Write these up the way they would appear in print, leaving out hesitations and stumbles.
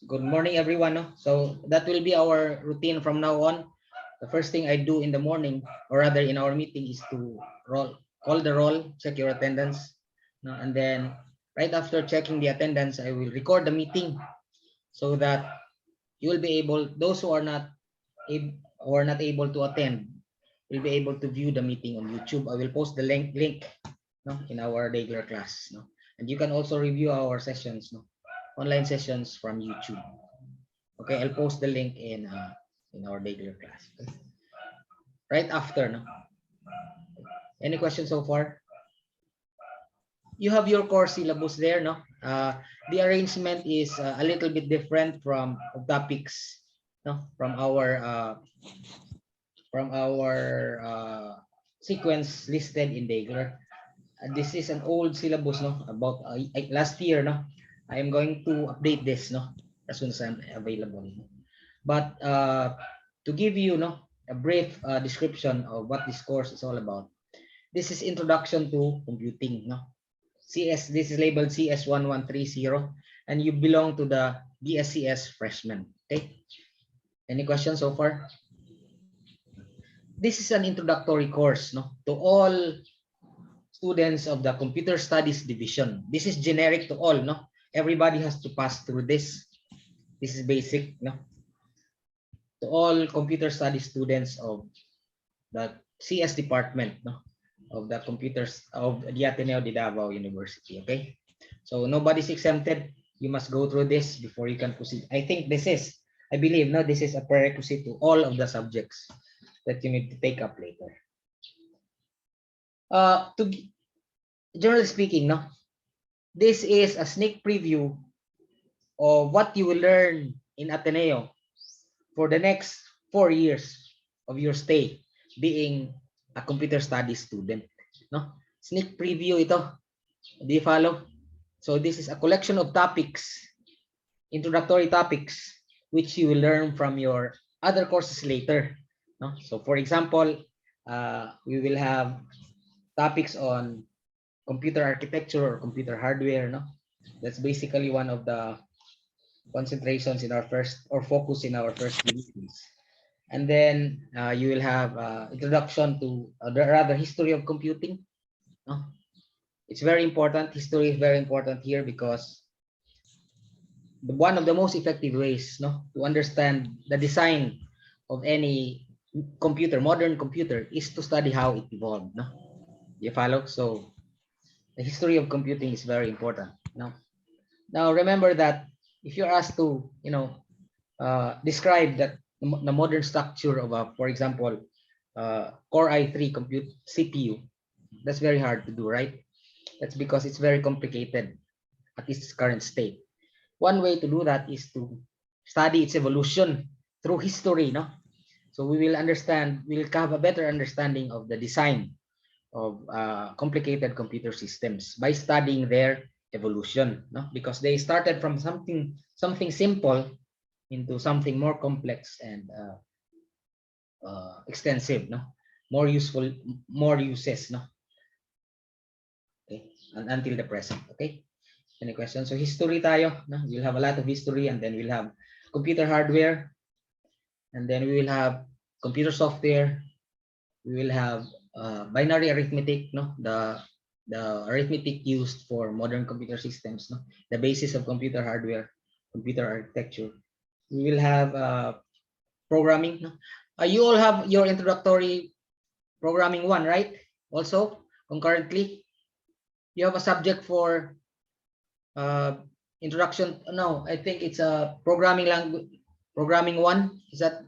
Good morning, everyone. No? So that will be our routine from now on. The first thing I do in the morning, or rather in our meeting, is to call the roll, check your attendance, no? And then right after checking the attendance, I will record the meeting so that you will be able, those who are not able to attend, will be able to view the meeting on YouTube. I will post the link no, in our regular class. No? And you can also review our sessions, no? Online sessions from YouTube. Okay, I'll post the link in our regular class. Okay? Right after, no? Any questions so far? You have your course syllabus there, no? The arrangement is a little bit different from topics, no? From our sequence listed in Dagler. This is an old syllabus, no? About last year, no? I am going to update this, no? As soon as I'm available. But to give you, no, a brief description of what this course is all about. This is Introduction to Computing, no? This is labeled CS1130, and you belong to the BSCS freshman. Okay. Any questions so far? This is an introductory course, no, to all students of the Computer Studies division. This is generic to all, no. Everybody has to pass through this. This is basic, no, to all computer studies students of the CS department, no, of the computers of the Ateneo de Davao University. Okay, so nobody's exempted. You must go through this before you can proceed. I think this is, I believe, no, this is a prerequisite to all of the subjects that you need to take up later. To generally speaking, no, this is a sneak preview of what you will learn in Ateneo for the next 4 years of your stay being a computer studies student, no? Sneak preview ito. Do you follow? So this is a collection of topics, introductory topics, which you will learn from your other courses later, no? So for example, we will have topics on computer architecture or computer hardware, no? That's basically one of the concentrations in our first, or focus in our first meetings. And then you will have introduction to rather history of computing, no? It's very important. History is very important here because one of the most effective ways, no, to understand the design of any computer, modern computer, is to study how it evolved, no? You follow? So the history of computing is very important, no? Now remember that if you're asked to, describe that the modern structure of a, for example, Core i3 compute CPU, that's very hard to do, right? That's because it's very complicated at its current state. One way to do that is to study its evolution through history, no? So we will understand, we'll have a better understanding of the design of complicated computer systems by studying their evolution, no? Because they started from something simple into something more complex and extensive, no? More useful, more uses, no? Okay, and until the present. Okay, any questions? So history tayo, no? We'll have a lot of history, and then we'll have computer hardware, and then we will have computer software. We will have binary arithmetic, no? The arithmetic used for modern computer systems, no? The basis of computer hardware, computer architecture. We will have programming, no? You all have your introductory programming 1, right? Also concurrently, you have a subject for introduction. No, I think it's a programming language, programming 1. Is that,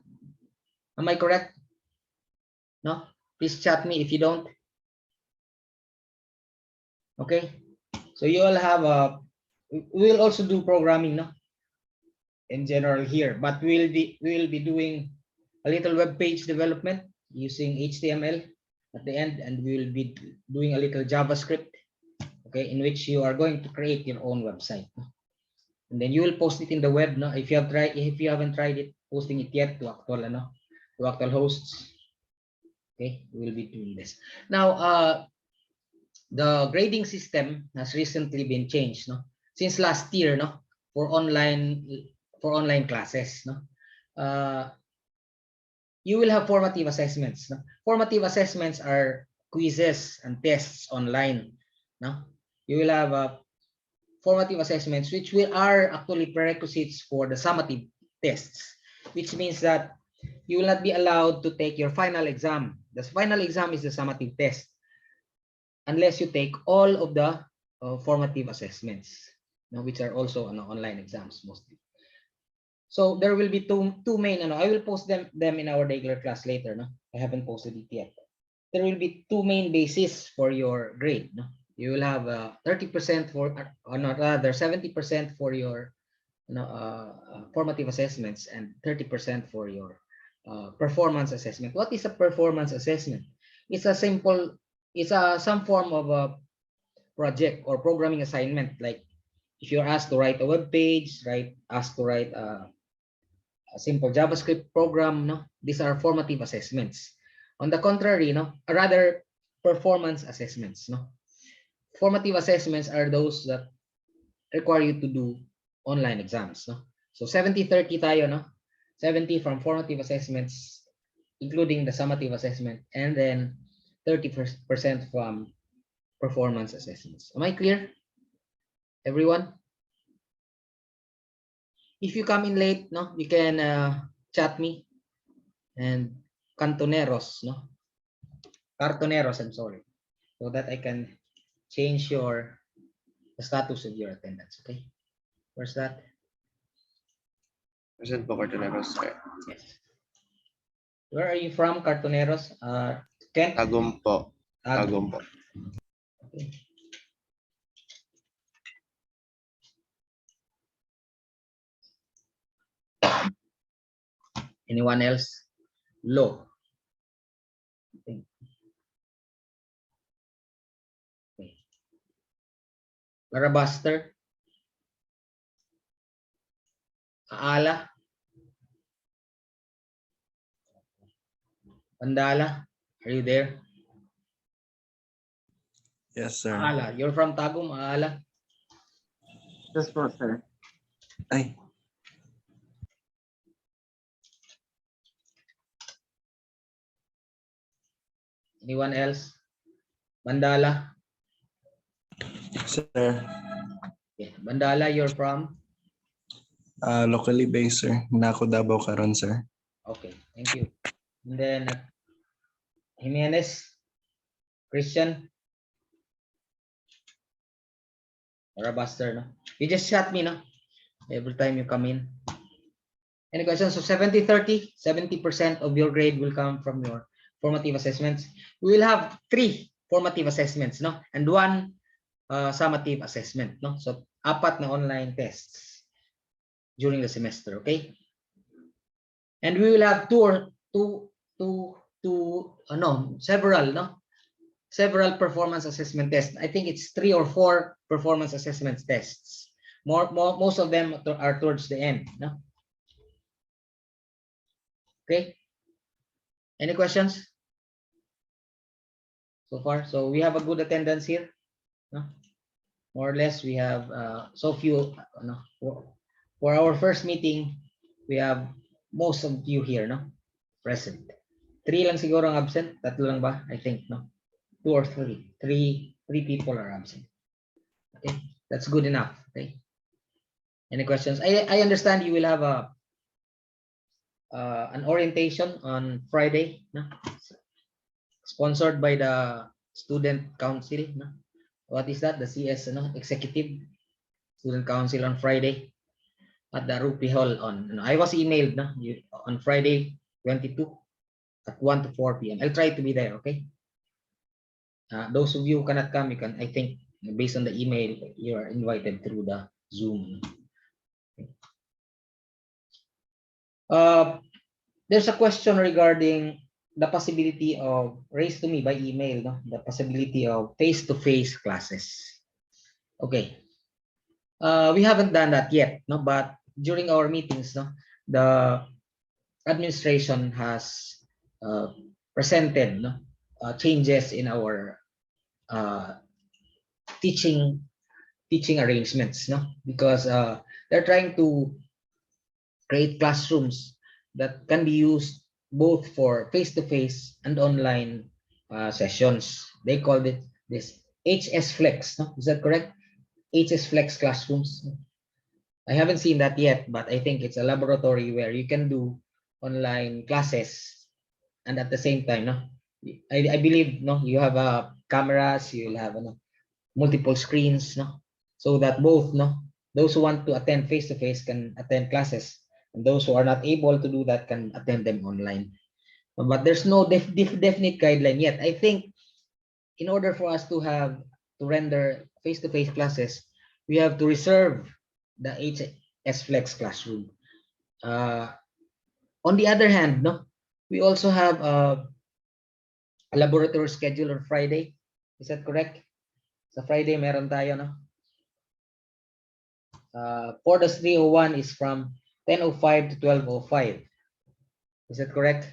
am I correct? No, please chat me if you don't. Okay, so you all have a, we will also do programming, no, in general here, but we will be doing a little web page development using HTML at the end, and we will be doing a little JavaScript, okay, in which you are going to create your own website, and then you will post it in the web, no? If you haven't tried it, posting it yet to actual, to actual hosts. Okay, we will be doing this now. The grading system has recently been changed, no, since last year, no, for for online classes, no? You will have formative assessments, no? Formative assessments are quizzes and tests online, no? You will have formative assessments, which are actually prerequisites for the summative tests, which means that you will not be allowed to take your final exam. The final exam is the summative test, unless you take all of the formative assessments, which are also online exams mostly. So there will be two main. I will post them in our regular class later. No, I haven't posted it yet. There will be two main bases for your grade. No, you will have 30% for, or not rather 70% for your formative assessments and 30% for your performance assessment. What is a performance assessment? It's a simple, some form of a project or programming assignment. Like if you're asked to write a web page, asked to write a simple JavaScript program, no, these are formative assessments. On the contrary, no, rather performance assessments, no. Formative assessments are those that require you to do online exams, no. So 70-30 tayo, no. 70 from formative assessments, including the summative assessment, and then 30% from performance assessments. Am I clear, everyone? If you come in late, no, you can chat me. And Cartoneros, no? Cartoneros, I'm sorry. So that I can change the status of your attendance, okay? Where's that? Present po, Cartoneros, sir. Yes. Where are you from, Cartoneros? Kent? Tagum po. Tagum po. Okay. Anyone else? Low. Okay. Larabuster? Aala? Pandala? Are you there? Yes, sir. Aala. You're from Tagum, Aala? Yes, po, sir. Ay, Anyone else? Mandala? sir. Yeah. Mandala, you're from? Locally based, sir. Nako Davao karon, sir. Okay, thank you. And then Jimenez, Christian, or a buster, no? You just chat me, no? Every time you come in. Any questions? So 70-30, 70% of your grade will come from your formative assessments. We will have 3 formative assessments, no? And 1 summative assessment, no? So 4 na online tests during the semester, okay? And we will have several performance assessment tests. I think it's 3 or 4 performance assessment tests. Most of them are towards the end, no? Okay. Any questions so far? So we have a good attendance here, no? More or less, we have so few. No? For our first meeting, we have most of you here, no, present. 3 lang siguro ang absent. 3 lang ba? I think, no. 2 or 3. 3 people are absent. Okay, that's good enough. Okay. Any questions? I understand you will have an orientation on Friday, no? Sponsored by the student council, no? What is that? The CS, no? Executive Student Council on Friday at the Rupi Hall I was emailed, no? On Friday 22 at 1 to 4 p.m. I'll try to be there, okay? Those of you who cannot come, you can, I think, based on the email, you are invited through the Zoom. There's a question regarding the possibility of, raised to me by email, no? The possibility of face-to-face classes. Okay. We haven't done that yet, no? But during our meetings, no, the administration has presented, no, changes in our teaching arrangements, no, because they're trying to create classrooms that can be used both for face-to-face and online sessions. They called it this HS Flex. No? Is that correct? HS Flex classrooms. I haven't seen that yet, but I think it's a laboratory where you can do online classes and at the same time, no, I believe, no, you have cameras, you'll have multiple screens, no, so that both, no, those who want to attend face to face can attend classes, and those who are not able to do that can attend them online. But there's no definite guideline yet. I think in order for us to render face to face classes, we have to reserve the HS Flex classroom. On the other hand, no, we also have a laboratory schedule on Friday. Is that correct? Sa Friday, meron tayo, no? For the 301 is from 10:05 to 12:05. Is that correct?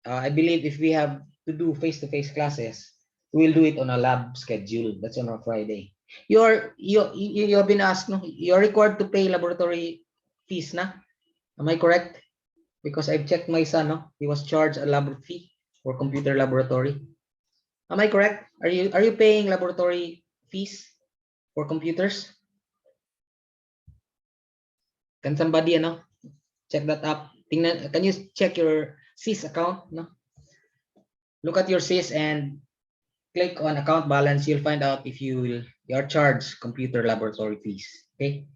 I believe if we have to do face-to-face classes, we'll do it on a lab schedule. That's on a Friday. You've been asked, no? You're required to pay laboratory fees, na? Am I correct? Because I've checked my son, no? He was charged a lab fee for computer laboratory. Am I correct? Are you paying laboratory fees for computers? Can somebody, check that up? Tingnan, can you check your SIS account? No? Look at your SIS and click on account balance. You'll find out if you're charged computer laboratory fees. Okay?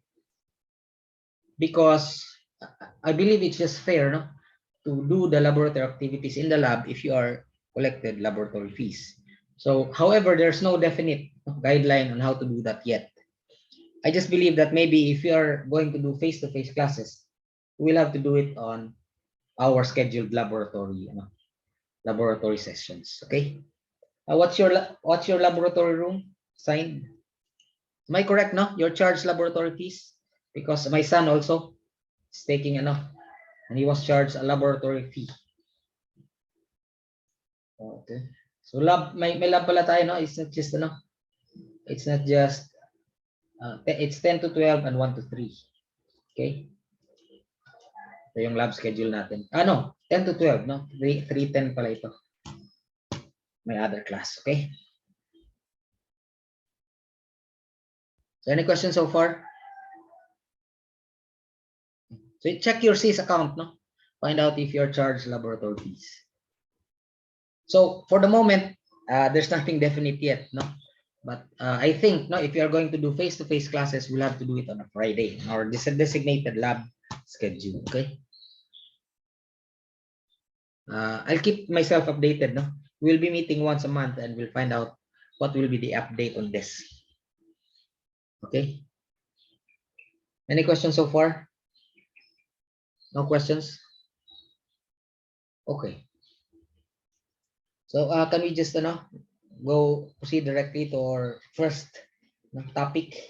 Because I believe it's just fair, no, to do the laboratory activities in the lab if you are collected laboratory fees. So, however, there's no definite guideline on how to do that yet. I just believe that maybe if you are going to do face-to-face classes, we'll have to do it on our scheduled laboratory, laboratory sessions. Okay. What's your laboratory room signed? Am I correct? No, your charged laboratory fees, because my son also is taking and he was charged a laboratory fee. Okay. So lab, may lab pala tayo, no? It's not just it's not just it's 10 to 12 and 1 to 3. Okay. Ito yung lab schedule natin. 10 to 12, no? 3:10 pala ito. My other class, okay? So any questions so far? So check your SIS account, no? Find out if you're charged laboratory fees. So for the moment, there's nothing definite yet, no? But I think, no, if you are going to do face-to-face classes, we'll have to do it on a Friday or designated lab schedule, okay? I'll keep myself updated, no? We'll be meeting once a month and we'll find out what will be the update on this. Okay? Any questions so far? No questions? Okay. So can we just go proceed directly to our first topic?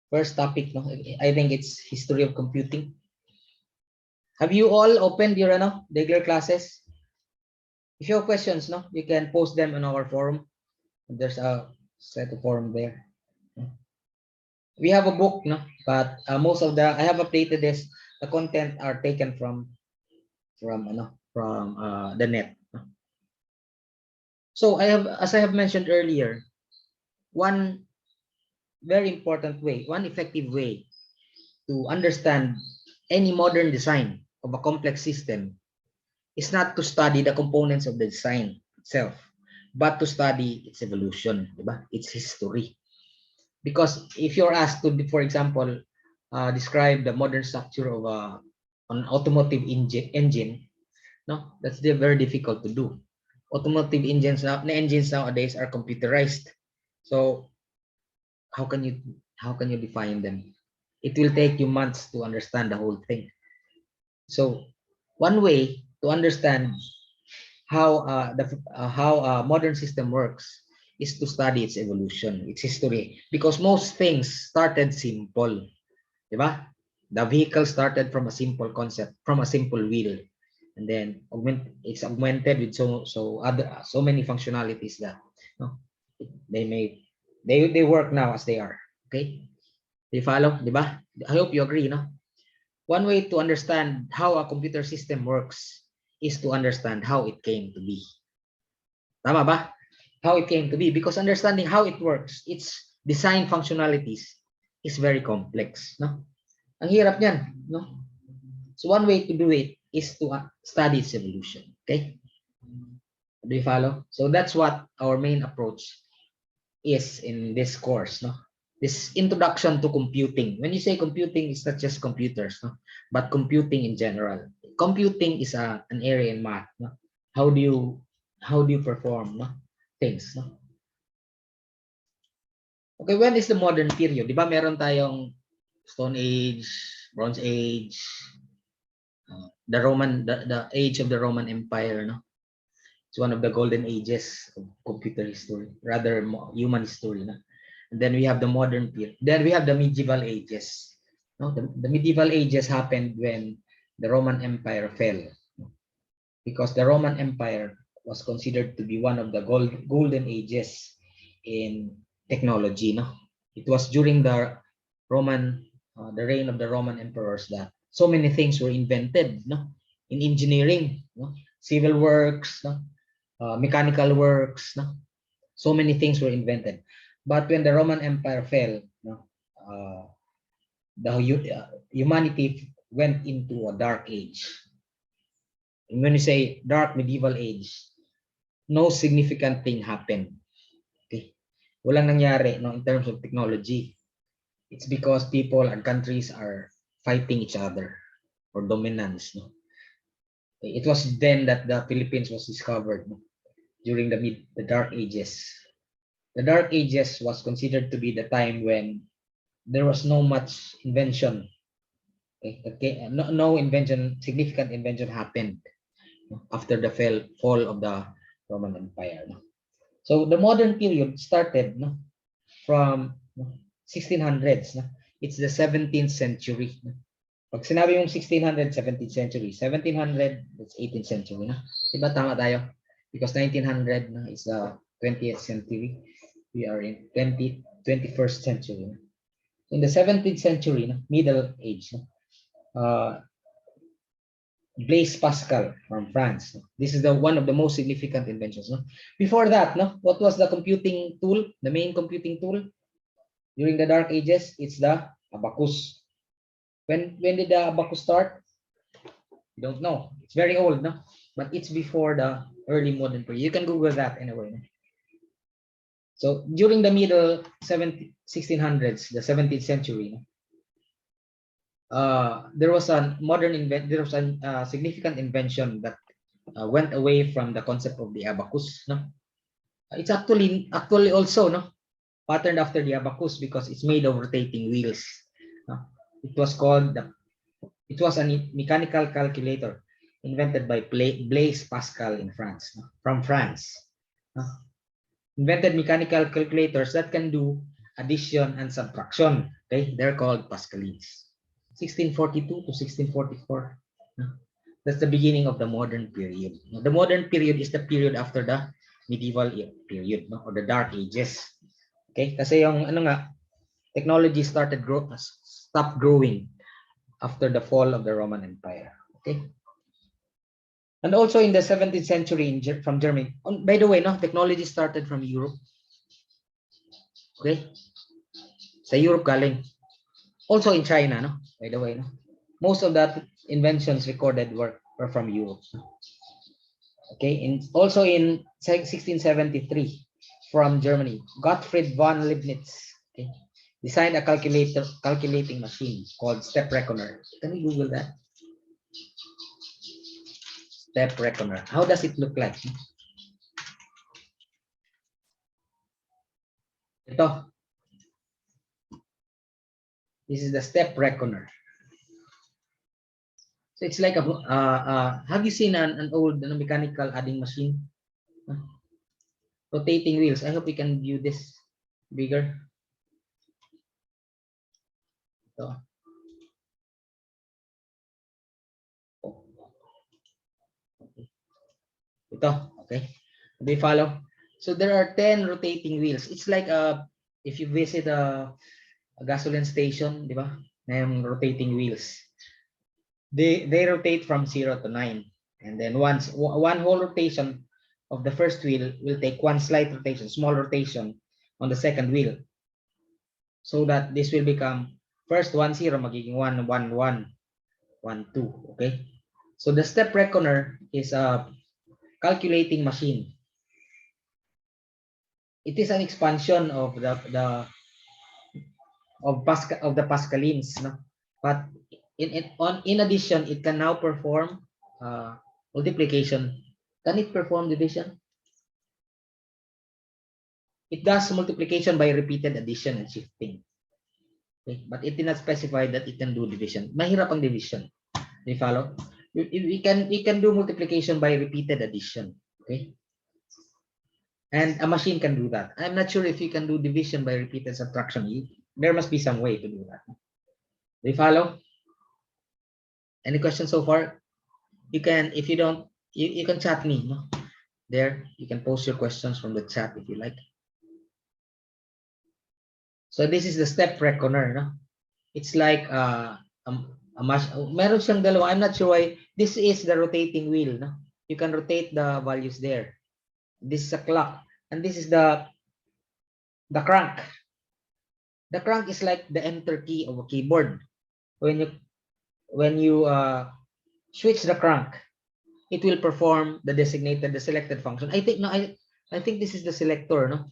First topic, no? I think it's history of computing. Have you all opened your regular classes? If you have questions, no, you can post them on our forum. There's a set of forum there. We have a book, no, but most of I have updated this. The content are taken from the net. So as I have mentioned earlier, one very important way, one effective way to understand any modern design of a complex system is not to study the components of the design itself, but to study its evolution, diba? Its history. Because if you're asked to, for example, describe the modern structure of an automotive engine, no, that's very difficult to do. Automotive engines nowadays are computerized. So how can you define them? It will take you months to understand the whole thing. So one way to understand how a modern system works is to study its evolution, its history, because most things started simple, diba? The vehicle started from a simple concept, from a simple wheel, and then it's augmented with so many functionalities that they work now as they are. Okay, Do you follow? Di ba? I hope you agree, no? One way to understand how a computer system works is to understand how it came to be. Tama ba? How it came to be. Because understanding how it works, its design functionalities is very complex. No? Ang hirap niyan. No? So one way to do it is to study its evolution. Okay? Do you follow? So that's what our main approach is in this course. No? This introduction to computing. When you say computing, it's not just computers, no? But computing in general. Computing is an area in math. No? How do you perform, no? Things, no? Okay, when is the modern period? Di ba meron tayong Stone Age, Bronze Age, the age of the Roman Empire, no? It's one of the golden ages of computer history, rather human history, no? And then we have the modern period. Then we have the medieval ages. No? The medieval ages happened when the Roman Empire fell, because the Roman Empire was considered to be one of the golden ages in technology. No, it was during the reign of the Roman emperors that so many things were invented. No, in engineering, no, civil works, no, mechanical works, no, so many things were invented. But when the Roman Empire fell, no, humanity went into a dark age. And when you say dark medieval age, no significant thing happened. Okay, walang nangyari, no, in terms of technology. It's because people and countries are fighting each other for dominance. No? It was then that the Philippines was discovered, no? During the Dark Ages. The Dark Ages was considered to be the time when there was no much invention. Okay? No significant invention happened after the fall of the Roman Empire. No? So the modern period started, no, from 1600s. No? It's the 17th century. No? Pag sinabi yung 1600, 17th century. 1700, that's 18th century. No? Diba tama tayo? Because 1900, no, is the 20th century. We are in 21st century. No? In the 17th century, no, Middle Age, no, Blaise Pascal from France. This is one of the most significant inventions. No? Before that, no, what was the computing tool? The main computing tool during the Dark Ages? It's the abacus. When did the abacus start? You don't know. It's very old, no? But it's before the early modern period. You can Google that anyway. No? So during the middle 1600s, the 17th century, there was a significant invention that went away from the concept of the abacus. No, it's actually also, no, patterned after the abacus because it's made of rotating wheels. No? It was a mechanical calculator invented by Blaise Pascal in France, no? From France. No? Invented mechanical calculators that can do addition and subtraction. Okay, they're called Pascalines. 1642 to 1644. That's the beginning of the modern period. The modern period is the period after the medieval period, no? Or the Dark Ages. Okay, kasi yung technology stopped growing after the fall of the Roman Empire. Okay, and also in the 17th century from Germany. By the way, no, technology started from Europe. Okay, sa Europe galing. Also in China, no? By the way, no? Most of that inventions recorded were from Europe. Okay, also in 1673 from Germany, Gottfried von Leibniz, okay, designed a calculating machine called step reckoner. Can you Google that? Step reckoner. How does it look like? Ito. This is the step reckoner. So it's like have you seen an old mechanical adding machine? Rotating wheels. I hope we can view this bigger. Ito. Ito, okay. Do you follow? So there are 10 rotating wheels. It's like if you visit a gasoline station, di ba? Na yung rotating wheels. They rotate from 0 to 9. And then once one whole rotation of the first wheel will take one slight rotation, small rotation on the second wheel. So that this will become first 1 0 magiging 1 1 1 1 2. Okay. So the step reckoner is a calculating machine. It is an expansion of the Pascalines, no? But in addition, it can now perform multiplication. Can it perform division? It does multiplication by repeated addition and shifting. Okay? But it did not specify that it can do division. Mahirap ang division. Do you follow? We can do multiplication by repeated addition. Okay. And a machine can do that. I'm not sure if you can do division by repeated subtraction. There must be some way to do that. Do you follow? Any questions so far? You can, if you don't, you can chat me. No? There, you can post your questions from the chat if you like. So this is the step reckoner. No? It's like meron siyang dalawa. I'm not sure why. This is the rotating wheel. No? You can rotate the values there. This is a clock, and this is the crank. The crank is like the enter key of a keyboard. When you switch the crank, it will perform the selected function. I think this is the selector, no?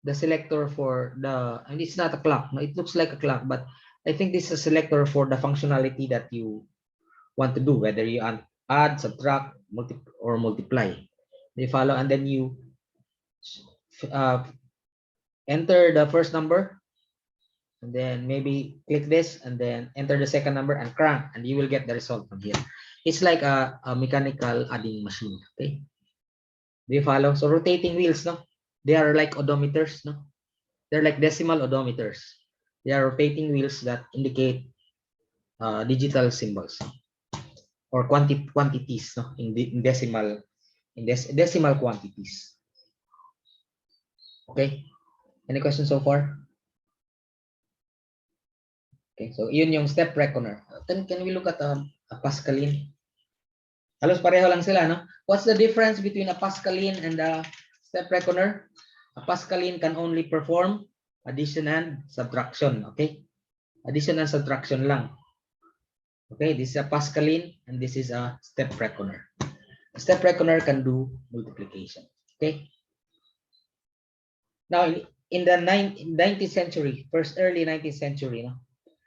The selector for the, and it's not a clock. No, it looks like a clock, but I think this is a selector for the functionality that you want to do, whether you add, subtract, multiply. They follow, and then you enter the first number, and then maybe click this, and then enter the second number and crank, and you will get the result from here. It's like a mechanical adding machine. Okay, do you follow? So rotating wheels, no? They are like odometers, no? They're like decimal odometers. They are rotating wheels that indicate digital symbols or quantities, no? In decimal quantities. Okay. Any questions so far? Okay, so yun yung step reckoner. Can we look at a Pascaline? Halos pareho lang sila, no? What's the difference between a Pascaline and a step reckoner? A Pascaline can only perform addition and subtraction, okay? Addition and subtraction lang. Okay, this is a Pascaline and this is a step reckoner. A step reckoner can do multiplication, okay? Now, in the 19th century, early 19th century, no?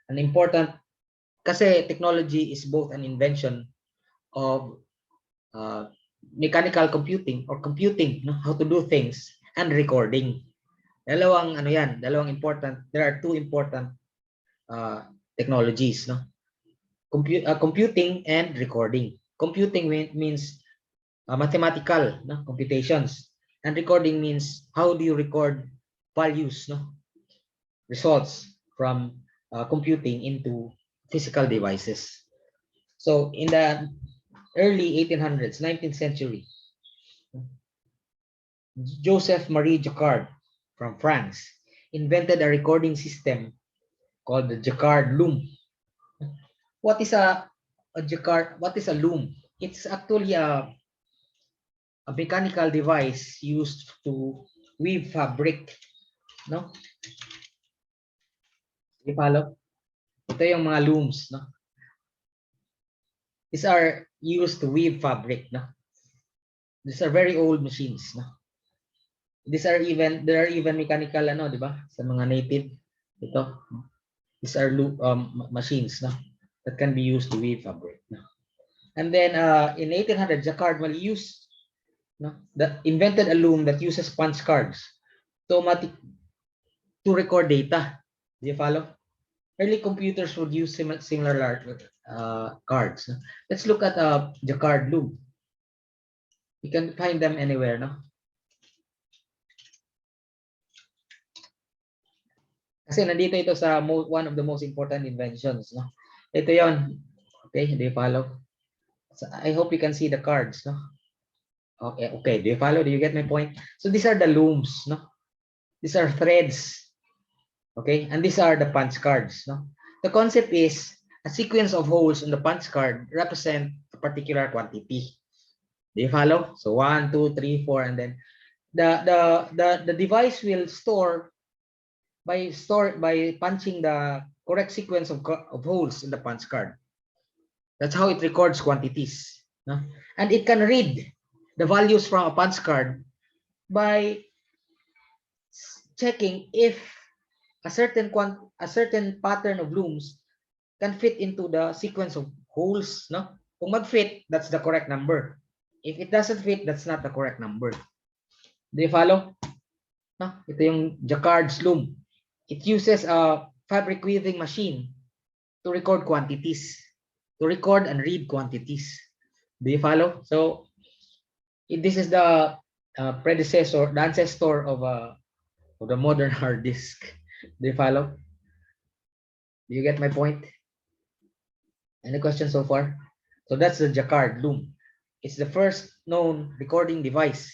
An important, kasi technology is both an invention of mechanical computing or computing, no? How to do things, and recording. Dalawang important, there are two important technologies, no? Computing and recording. Computing means mathematical, no? Computations, and recording means how do you record values, no? Results from computing into physical devices. So in the early 1800s, 19th century, Joseph Marie Jacquard from France invented a recording system called the Jacquard loom. What is a Jacquard? What is a loom? It's actually a mechanical device used to weave fabric, no? You follow? Ito yung mga looms, no? These are used to weave fabric, no? These are very old machines, no? There are even mechanical, ano, di ba? Sa mga native, ito. These are machines, no? That can be used to weave fabric, no? And then in 1800, Jacquard invented a loom that uses punch cards to record data. Do you follow? Early computers would use similar cards. No? Let's look at Jacquard loom. You can find them anywhere, no? Kasi nandito ito sa one of the most important inventions, no? Ito yon. Okay, do you follow? So I hope you can see the cards, no? Okay, do you follow? Do you get my point? So these are the looms, no? These are threads Okay, and these are the punch cards. No, the concept is a sequence of holes on the punch card represent a particular quantity. Do you follow? So 1, 2, 3, 4, and then the device will store by punching the correct sequence of holes in the punch card. That's how it records quantities. No? And it can read the values from a punch card by checking if a certain pattern of looms can fit into the sequence of holes. No? Kung mag-fit, that's the correct number. If it doesn't fit, that's not the correct number. Do you follow? No? Ito yung Jacquard's loom. It uses a fabric weaving machine to record quantities, to record and read quantities. Do you follow? So this is the predecessor, the ancestor of the modern hard disk. Do you follow? Do you get my point? Any questions so far? So that's the Jacquard loom. It's the first known recording device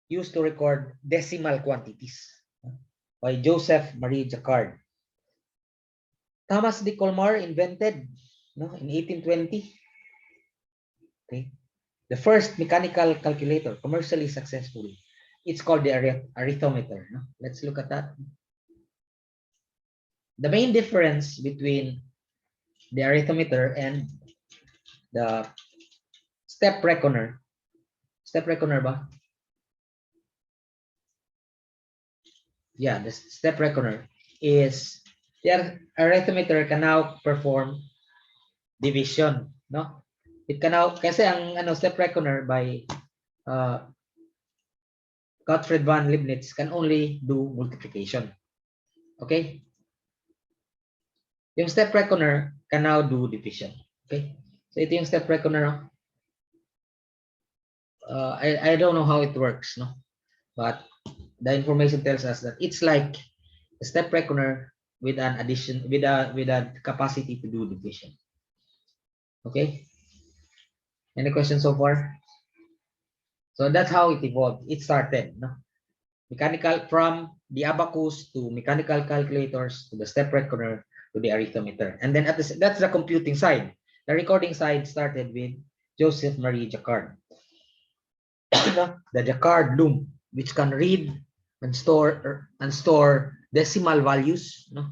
used to record decimal quantities by Joseph Marie Jacquard. Thomas de Colmar invented in 1820. Okay. The first mechanical calculator, commercially successful. It's called the arithmeter. No? Let's look at that. The main difference between the arithmeter and the step reckoner ba? Yeah, the step reckoner is the arithmeter can now perform division, no? It can now, kasi ang step reckoner by Gottfried von Leibniz can only do multiplication. Okay? Yung step reckoner can now do division. Okay? So ito yung step reckoner. I don't know how it works, no? But the information tells us that it's like a step reckoner with an addition, with a capacity to do division. Okay? Any questions so far? So that's how it evolved. It started, no? Mechanical, from the abacus to mechanical calculators to the step reckoner to the arithmeter. And then that's the computing side. The recording side started with Joseph Marie Jacquard. The Jacquard loom, which can read and store decimal values, no,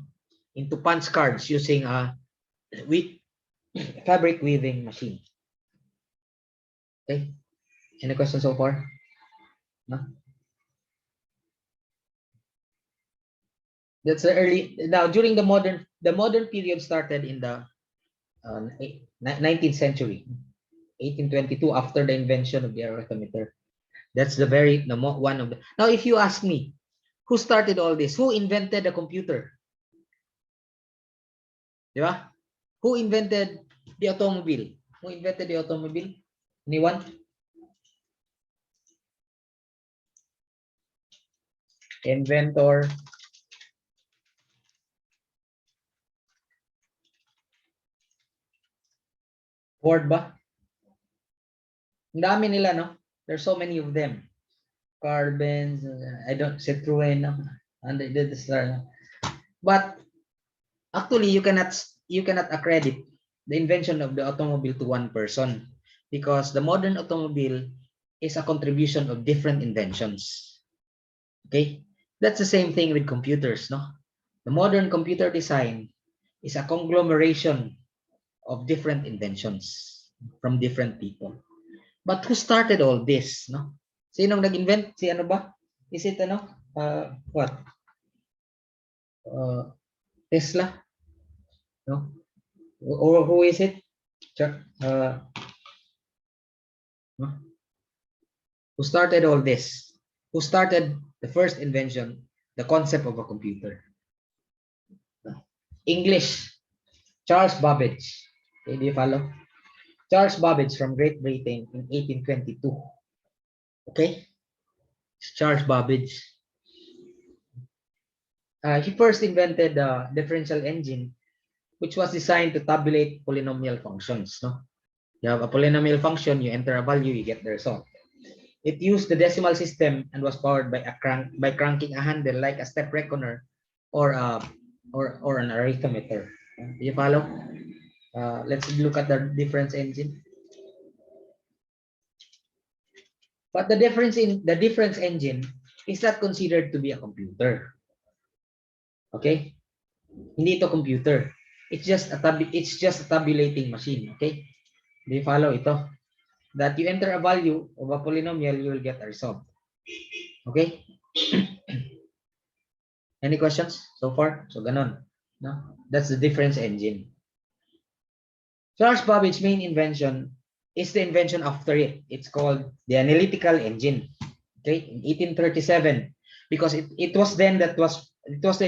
into punch cards using a fabric weaving machine. Okay, any questions so far? No. That's the early. Now during the modern period started in the 19th century, 1822, after the invention of the arithmeter. That's the one of the. Now, if you ask me, who started all this? Who invented the computer? Yeah? Who invented the automobile? Who invented the automobile? Anyone? Inventor. Ford ba? Ang dami nila, no? There's so many of them. Carl Benz, Citroen, and they did this. But actually, you cannot accredit the invention of the automobile to one person, because the modern automobile is a contribution of different inventions. Okay, that's the same thing with computers, no? The modern computer design is a conglomeration of different inventions from different people. But who started all this, no? Sinong nag-invent? Si ano ba? Is it what? Tesla? No? Or who is it? No? Who started all this? Who started the first invention, the concept of a computer? English. Charles Babbage. Okay, do you follow? Charles Babbage from Great Britain in 1822. Okay? Charles Babbage. He first invented the differential engine, which was designed to tabulate polynomial functions. No? You have a polynomial function, you enter a value, you get the result. It used the decimal system and was powered by cranking a handle like a step reckoner or a or an arithmeter. Do you follow? Let's look at the difference engine. But the difference engine is not considered to be a computer. Okay? Hindi ito computer. It's just a tabulating machine. Okay? Do you follow ito? That you enter a value of a polynomial, you will get a result. Okay? Any questions so far? So ganon. No? That's the difference engine. Charles Babbage's main invention is the invention after it. It's called the analytical engine. Okay, in 1837, because it was the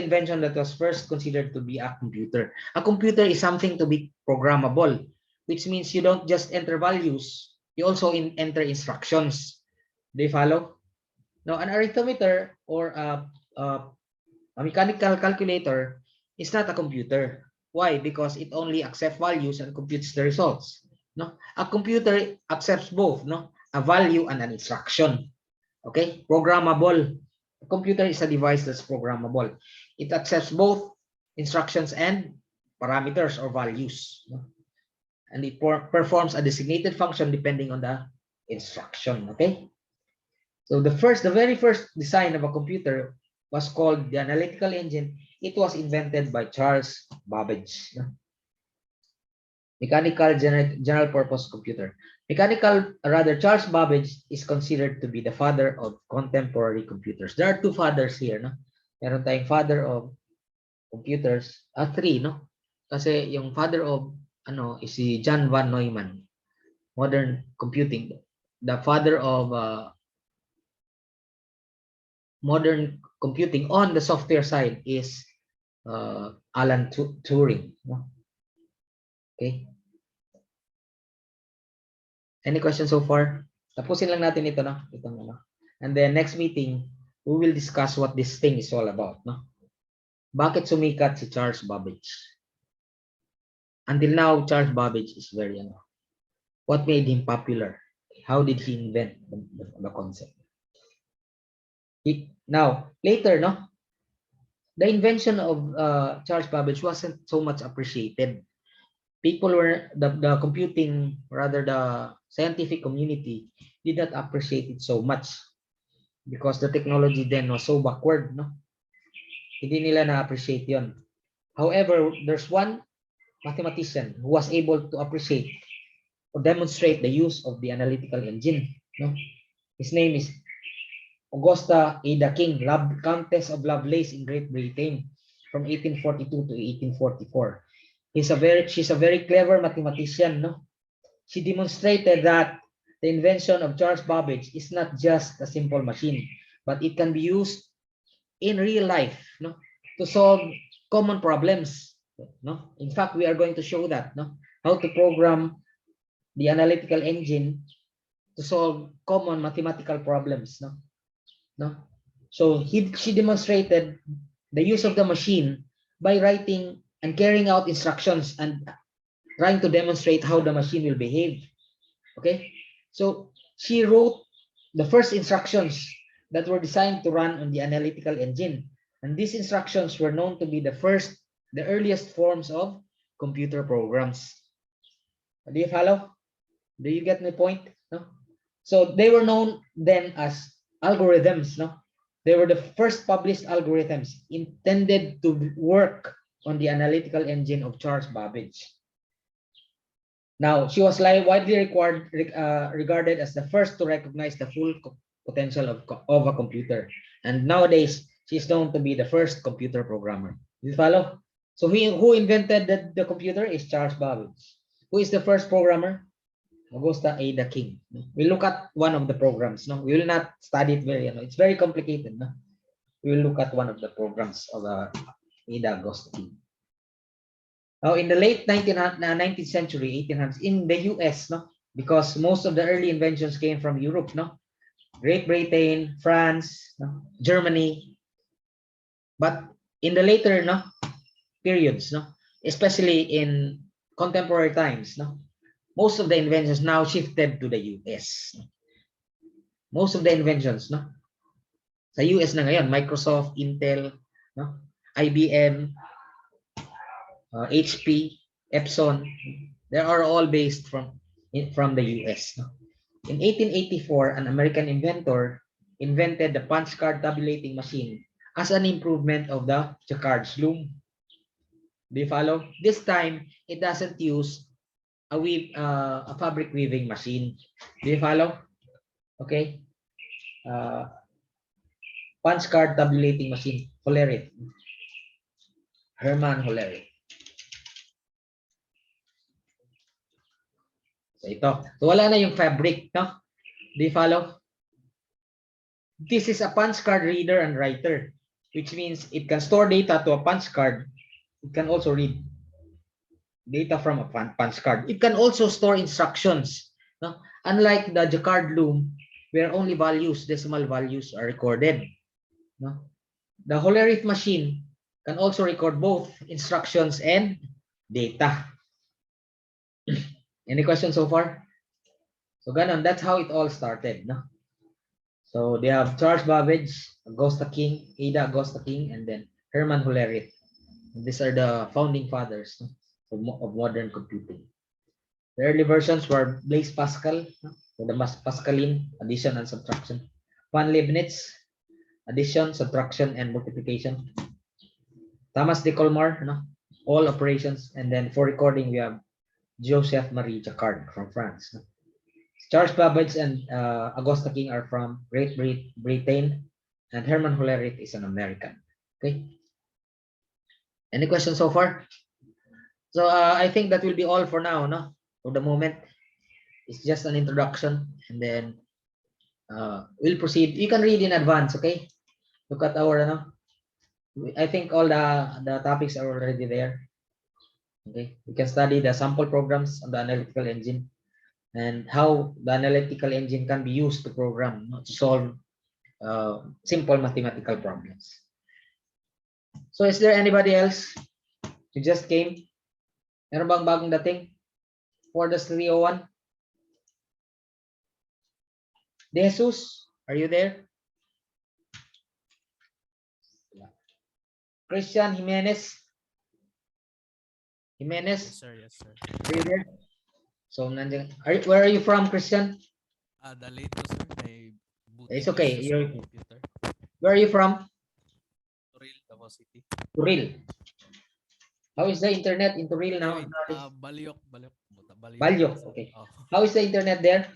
invention that was first considered to be a computer. A computer is something to be programmable, which means you don't just enter values, you also enter instructions. Do you follow? Now, an arithmeter or a mechanical calculator is not a computer. Why? Because it only accepts values and computes the results. No, a computer accepts both, no, a value and an instruction. Okay, programmable. A computer is a device that's programmable. It accepts both instructions and parameters or values, no? And it performs a designated function depending on the instruction. Okay, so the very first design of a computer was called the analytical engine. It was invented by Charles Babbage. Mechanical general purpose computer. Charles Babbage is considered to be the father of contemporary computers. There are two fathers here, no? Meron tayong father of computers, three, no? Kasi yung father of is si John von Neumann, modern computing. The father of modern computing on the software side is Alan Turing, no? Okay. Any questions so far? Tapusin lang natin ito, no? And then next meeting, we will discuss what this thing is all about, no? Bakit sumikat si Charles Babbage? Until now, Charles Babbage is very, what made him popular? How did he invent the concept? Now, later, no? The invention of Charles Babbage wasn't so much appreciated. People were the computing, rather the scientific community did not appreciate it so much because the technology then was so backward, no? Hindi nila na-appreciate yon. However, there's one mathematician who was able to appreciate or demonstrate the use of the analytical engine, no? His name is Augusta Ada King, Countess of Lovelace in Great Britain from 1842 to 1844. She's a very clever mathematician, no? She demonstrated that the invention of Charles Babbage is not just a simple machine, but it can be used in real life, no, to solve common problems, no? In fact, we are going to show that, no, how to program the analytical engine to solve common mathematical problems, no. So she demonstrated the use of the machine by writing and carrying out instructions and trying to demonstrate how the machine will behave. Okay, so she wrote the first instructions that were designed to run on the analytical engine, and these instructions were known to be the earliest forms of computer programs. Do you follow? Do you get my point? No. So they were known then as algorithms. No, they were the first published algorithms intended to work on the analytical engine of Charles Babbage. Now, she was widely regarded as the first to recognize the full potential of a computer. And nowadays, she's known to be the first computer programmer. You follow? So who invented the computer is Charles Babbage. Who is the first programmer? Augusta Ada King. We'll look at one of the programs. No, we will not study it very. It's very complicated. No, we will look at one of the programs of Ada Augusta King. Now, in the late 19th century, 1800s, in the US, no, because most of the early inventions came from Europe, no, Great Britain, France, no, Germany, but in the later, no, periods, no, especially in contemporary times, no, most of the inventions now shifted to the US. Most of the inventions, no, sa US na ngayon, Microsoft, Intel, no, IBM, HP, Epson, they are all based from the US. No? In 1884, an American inventor invented the punch card tabulating machine as an improvement of the Jacquard's loom. Do you follow? This time, it doesn't use a fabric weaving machine. Do you follow? Okay. Punch card tabulating machine, Hollerith. Herman Hollerith. So ito. So wala na yung fabric, no? Do you follow? This is a punch card reader and writer, which means it can store data to a punch card. It can also read data from a punch card. It can also store instructions, no? Unlike the Jacquard loom, where only values, decimal values are recorded. No? The Hollerith machine can also record both instructions and data. Any questions so far? So ganon, that's how it all started. No? So they have Charles Babbage, Augusta King, Ada Augusta King, and then Herman Hollerith. These are the founding fathers, no, of modern computing. The early versions were Blaise Pascal, no, for the Pascaline, addition and subtraction. Von Leibniz, addition, subtraction, and multiplication. Thomas de Colmar, no, all operations. And then for recording, we have Joseph Marie Jacquard from France. No. Charles Babbage and Augusta King are from Great Britain, and Herman Hollerith is an American. Okay. Any questions so far? So I think that will be all for now, no? For the moment, it's just an introduction, and then we'll proceed. You can read in advance, okay? Look at our, no? I think all the topics are already there. Okay, you can study the sample programs on the analytical engine and how the analytical engine can be used to program, no, to solve simple mathematical problems. So is there anybody else who just came? Meron bang bagong dating for the 301? De Jesus, are you there? Christian Jimenez. Yes, sir. Yes, sir. Are you there? So where are you from, Christian? Dalito, sir. May It's okay. issues sa computer. Where are you from? Turil, Davao City. Turil. How is the internet in Turil now? Balyok. Balyok, okay. Oh, How is the internet there?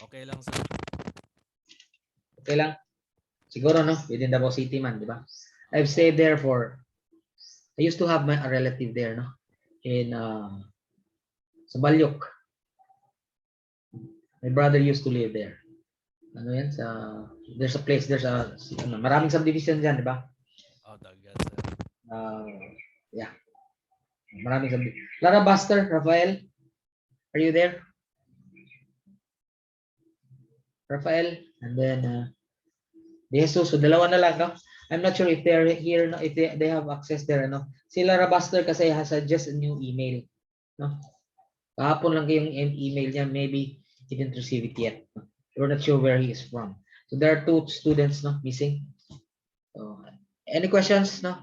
okay lang, sir. Okay lang. Siguro, no? Within Davao City man, di ba? I've stayed there I used to have a relative there, no? In sa Balyok. My brother used to live there. Ano yan? There's a place, maraming subdivision dyan, di ba? Oh, dagat, sir. Yeah. Maraming subdivision. Lara Buster, Rafael, are you there? Rafael, and then De Jesus, so dalawa na lang, no? I'm not sure if they're here, no? If they have access there, no? Si Lara Buster kasi has just a new email, no? Kahapon lang yung email niya, maybe he didn't receive it yet. No? We're not sure where he is from. So there are 2 students, no, missing. So, any questions, no?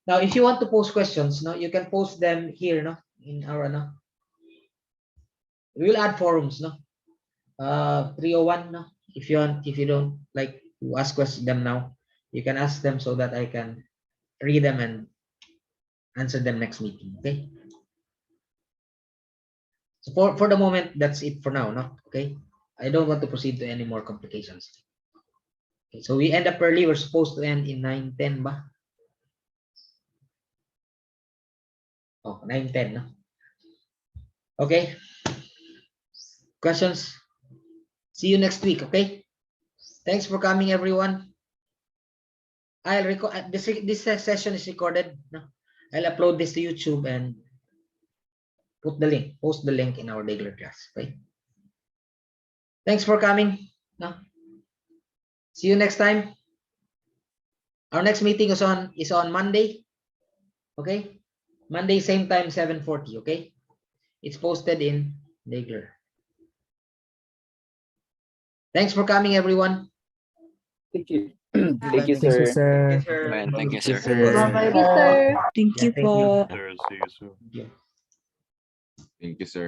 Now, if you want to post questions, no, you can post them here, no, in our, no. We will add forums, no. 301, no. If you don't like to ask questions them now, you can ask them so that I can read them and answer them next meeting. Okay. So for the moment, that's it for now, no? Okay. I don't want to proceed to any more complications. Okay, so we end up early. We're supposed to end in 9:10 ba? Oh, 9:10, no? Okay. Questions? See you next week, okay? Thanks for coming, everyone. I'll record this session is recorded. No? I'll upload this to YouTube and post the link in our regular class. Okay. Thanks for coming. No? See you next time. Our next meeting is on Monday. Okay. Monday, same time, 7:40. Okay. It's posted in regular. Thanks for coming, everyone. Thank you. Thank you, sir. Thank you, sir. Thank you, sir. Bye-bye Thank you, po. sir. Thank you Yeah, thank po. you. Sir, see you soon. Thank you, sir.